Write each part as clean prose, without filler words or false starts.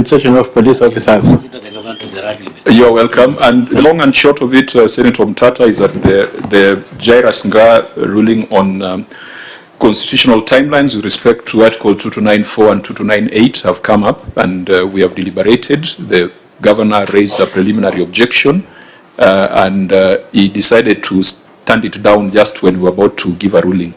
compensation of police officers. You're welcome. And the long and short of it, Senator Omtata, is that the Jairus Nga ruling on constitutional timelines with respect to Article 2294 and 2298 have come up, and we have deliberated. The governor raised a preliminary objection, and he decided to stand it down just when we were about to give a ruling.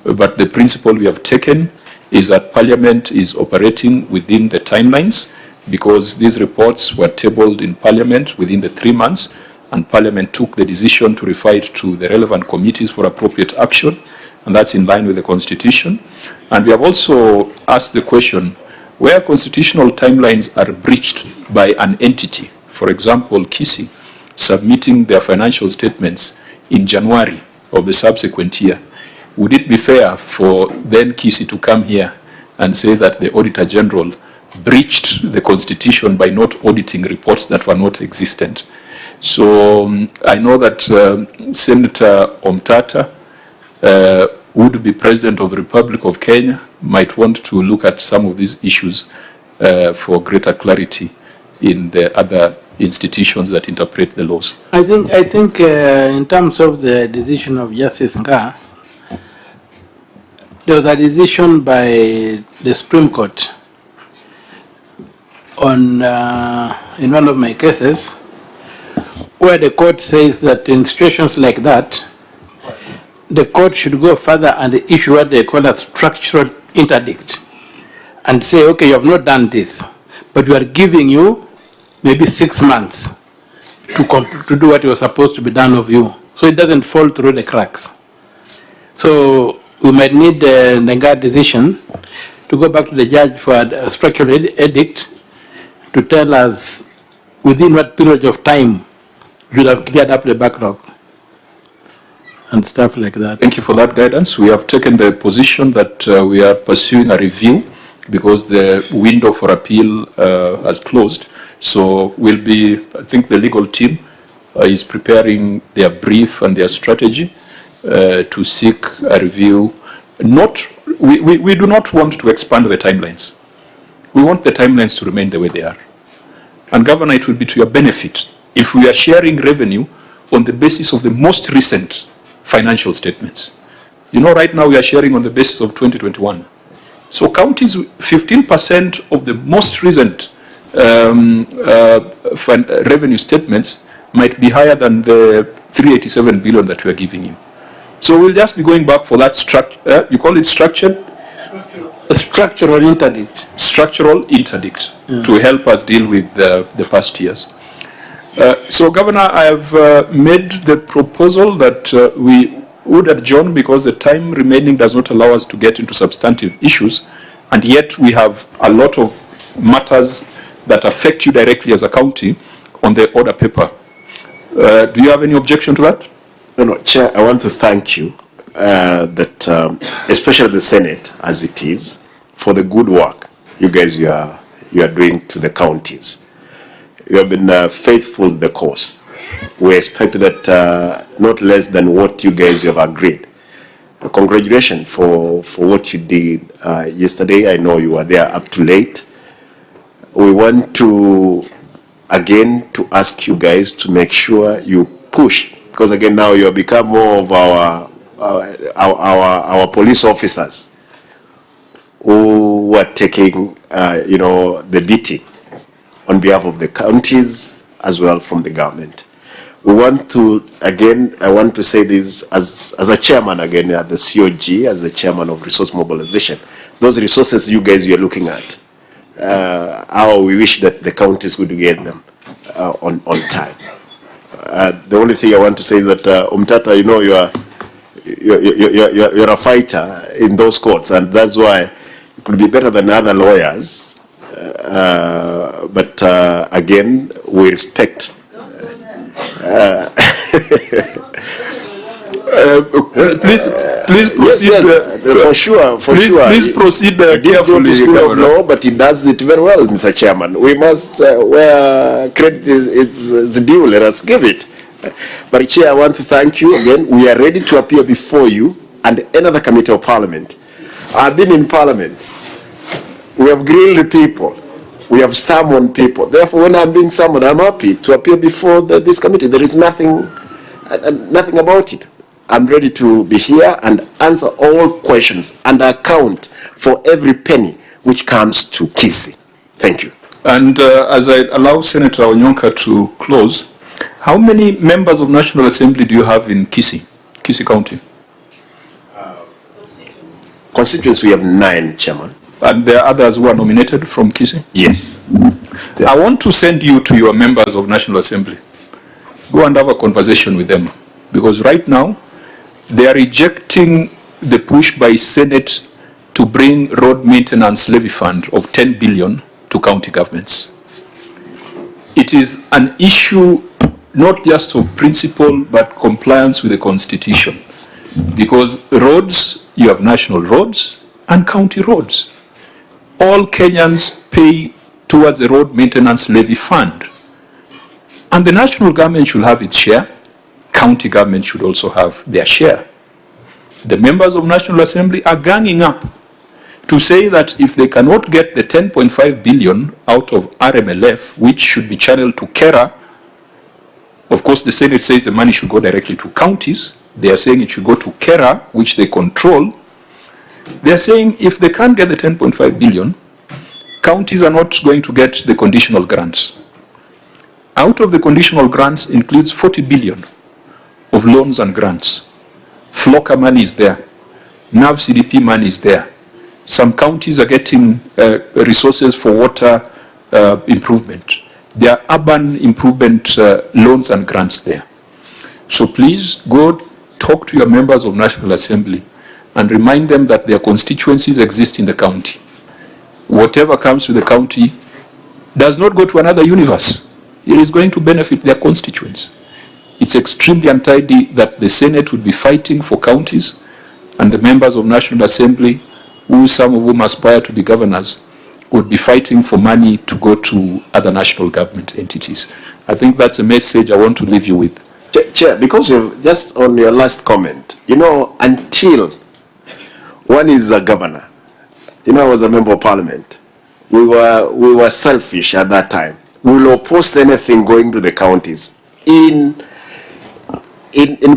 But the principle we have taken is that Parliament is operating within the timelines, because these reports were tabled in Parliament within the 3 months, and Parliament took the decision to refer it to the relevant committees for appropriate action, and that's in line with the Constitution. And we have also asked the question, where constitutional timelines are breached by an entity, for example, KISI, submitting their financial statements in January of the subsequent year, would it be fair for then KISI to come here and say that the Auditor General breached the Constitution by not auditing reports that were not existent? So I know that Senator Omtata would be President of the Republic of Kenya, might want to look at some of these issues for greater clarity in the other institutions that interpret the laws. I think in terms of the decision of Justice Nga, there was a decision by the Supreme Court on in one of my cases, where the court says that in situations like that, the court should go further and issue what they call a structural interdict and say, okay, you have not done this, but we are giving you maybe 6 months to do what was supposed to be done of you, so it doesn't fall through the cracks. So we might need the Nga decision to go back to the judge for a structural edict to tell us within what period of time you should have cleared up the backlog and stuff like that. Thank you for that guidance. We have taken the position that we are pursuing a review because the window for appeal has closed. So we'll be, I think the legal team is preparing their brief and their strategy to seek a review. We do not want to expand the timelines. We want the timelines to remain the way they are. And Governor, it will be to your benefit if we are sharing revenue on the basis of the most recent financial statements. You know, right now we are sharing on the basis of 2021. So counties, 15% of the most recent revenue statements might be higher than the 387 billion that we are giving you. So we'll just be going back for that structure. You call it structured? A structural interdict. Structural interdict to help us deal with the past years. So, Governor, I have made the proposal that we would adjourn because the time remaining does not allow us to get into substantive issues, and yet we have a lot of matters that affect you directly as a county on the order paper. Do you have any objection to that? No, Chair, I want to thank you, especially the Senate as it is, for the good work you guys you are doing to the counties. You have been faithful to the cause. We expect that not less than what you guys have agreed. Congratulations for what you did yesterday. I know you were there up to late. We want to again to ask you guys to make sure you push, because again now you have become more of our police officers who are taking the beating on behalf of the counties as well from the government. We want to, again, I want to say this as a chairman again at the COG, as the chairman of resource mobilization. Those resources you guys are looking at, how we wish that the counties could get them on time. The only thing I want to say is that Omtata, you know, you're a fighter in those courts, and that's why it could be better than other lawyers. But again, we respect. Please proceed. Yes, for sure. Please proceed carefully. School of Law, but he does it very well, Mr. Chairman. We must, where credit is due, let us give it. But Chair, I want to thank you again. We are ready to appear before you and another committee of Parliament. I've been in Parliament. We have grilled people. We have summoned people. Therefore, when I'm being summoned, I'm happy to appear before this committee. There is nothing about it. I'm ready to be here and answer all questions and account for every penny which comes to Kisii. Thank you. And as I allow Senator Onyonka to close, how many members of National Assembly do you have in Kisii County? Constituency, we have 9, Chairman. And there are others who are nominated from Kisii? Yes. I want to send you to your members of National Assembly. Go and have a conversation with them. Because right now, they are rejecting the push by Senate to bring road maintenance levy fund of 10 billion to county governments. It is an issue not just of principle, but compliance with the Constitution. Because roads, you have national roads and county roads. All Kenyans pay towards the road maintenance levy fund. And the national government should have its share. County government should also have their share. The members of National Assembly are ganging up to say that if they cannot get the 10.5 billion out of RMLF, which should be channeled to KERA, of course the Senate says the money should go directly to counties. They are saying it should go to KERA, which they control. They are saying if they can't get the 10.5 billion, counties are not going to get the conditional grants. Out of the conditional grants includes 40 billion of loans and grants. FLOCA money is there. NAV CDP money is there. Some counties are getting resources for water improvement. There are urban improvement loans and grants there. So please go talk to your members of National Assembly and remind them that their constituencies exist in the county. Whatever comes to the county does not go to another universe. It is going to benefit their constituents. It's extremely untidy that the Senate would be fighting for counties and the members of National Assembly, who some of whom aspire to be governors, would be fighting for money to go to other national government entities. I think that's a message I want to leave you with. Chair, because you've just on your last comment, until one is a governor, I was a member of parliament, we were selfish at that time. We will oppose anything going to the counties in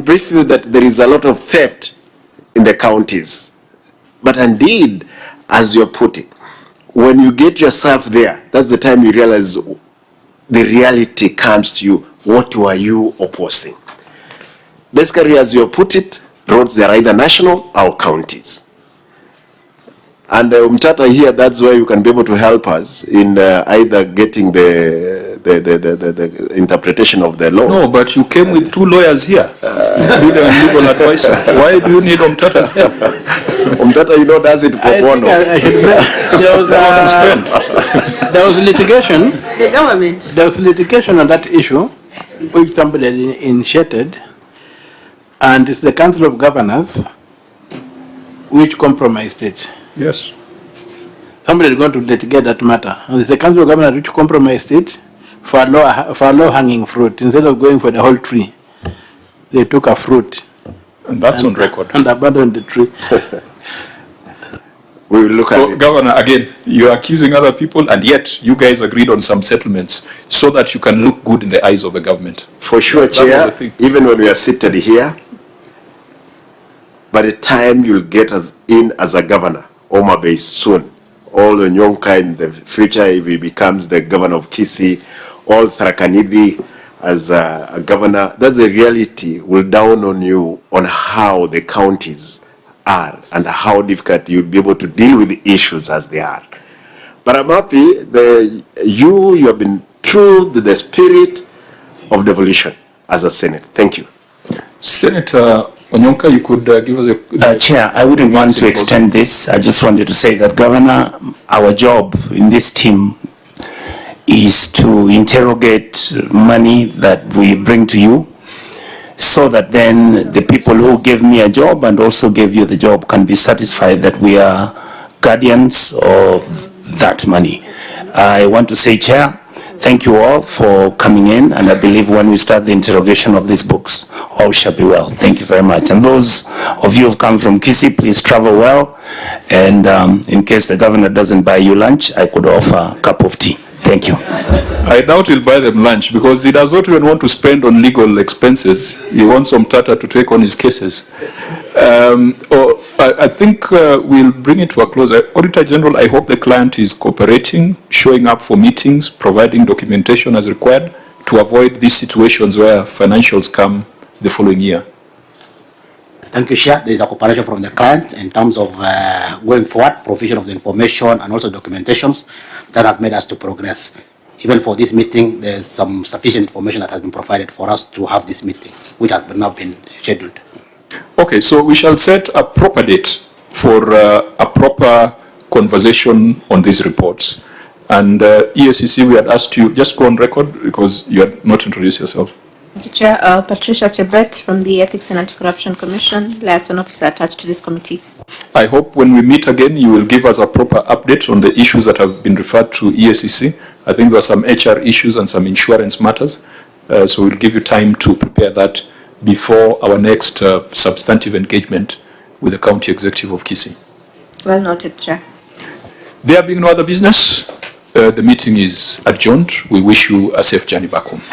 brief view that there is a lot of theft in the counties. But indeed, as you're putting, when you get yourself there, that's the time you realize the reality comes to you. What were you opposing? Basically, as you put it, roads are either national or counties. And Mtata here, that's where you can be able to help us in either getting the interpretation of the law. No, but you came with 2 lawyers here. Legal and legal advisor. Why do you need Mtata's help? Mtata, does it for bono. There was litigation. The government. There was litigation on that issue, which somebody initiated, and it's the Council of Governors which compromised it. Yes. Somebody is going to litigate that matter, and it's the Council of Governors which compromised it for a low-hanging fruit. Instead of going for the whole tree, they took a fruit. And that's on record. And abandoned the tree. We will look at it. Governor, again, you're accusing other people, and yet you guys agreed on some settlements so that you can look good in the eyes of the government. For sure, Chair, even when we are seated here, by the time you'll get us in as a governor, Oma Bay soon, all Onyonka in the future, if he becomes the governor of Kisii, all Tharaka-Nithi as a governor, that's the reality will down on you on how the counties are and how difficult you'll be able to deal with the issues as they are. But I'm happy you have been true to the spirit of devolution as a Senate. Thank you. Senator Onyonka, you could give us a... Chair, I wouldn't want to extend this. I just wanted to say that, Governor, our job in this team is to interrogate money that we bring to you, so that then the people who gave me a job and also gave you the job can be satisfied that we are guardians of that money. I want to say, Chair, thank you all for coming in, and I believe when we start the interrogation of these books, all shall be well. Thank you very much. And those of you who have come from Kisii, please travel well. And in case the governor doesn't buy you lunch, I could offer a cup of tea. Thank you. I doubt he'll buy them lunch because he does not even want to spend on legal expenses. He wants Omtata to take on his cases. I think we'll bring it to a close. Auditor General, I hope the client is cooperating, showing up for meetings, providing documentation as required to avoid these situations where financials come the following year. Thank you, Chair. There is a cooperation from the client in terms of going forward, provision of the information and also documentations that has made us to progress. Even for this meeting, there's some sufficient information that has been provided for us to have this meeting, which has now been scheduled. Okay, so we shall set a proper date for a proper conversation on these reports. And EACC, we had asked you, just go on record because you had not introduced yourself. Thank you, Chair. Patricia Chebet from the Ethics and Anti-Corruption Commission, liaison officer attached to this committee. I hope when we meet again, you will give us a proper update on the issues that have been referred to EACC. I think there are some HR issues and some insurance matters. So we'll give you time to prepare that before our next substantive engagement with the County Executive of Kisii. Well noted, Chair. There being no other business, the meeting is adjourned. We wish you a safe journey back home.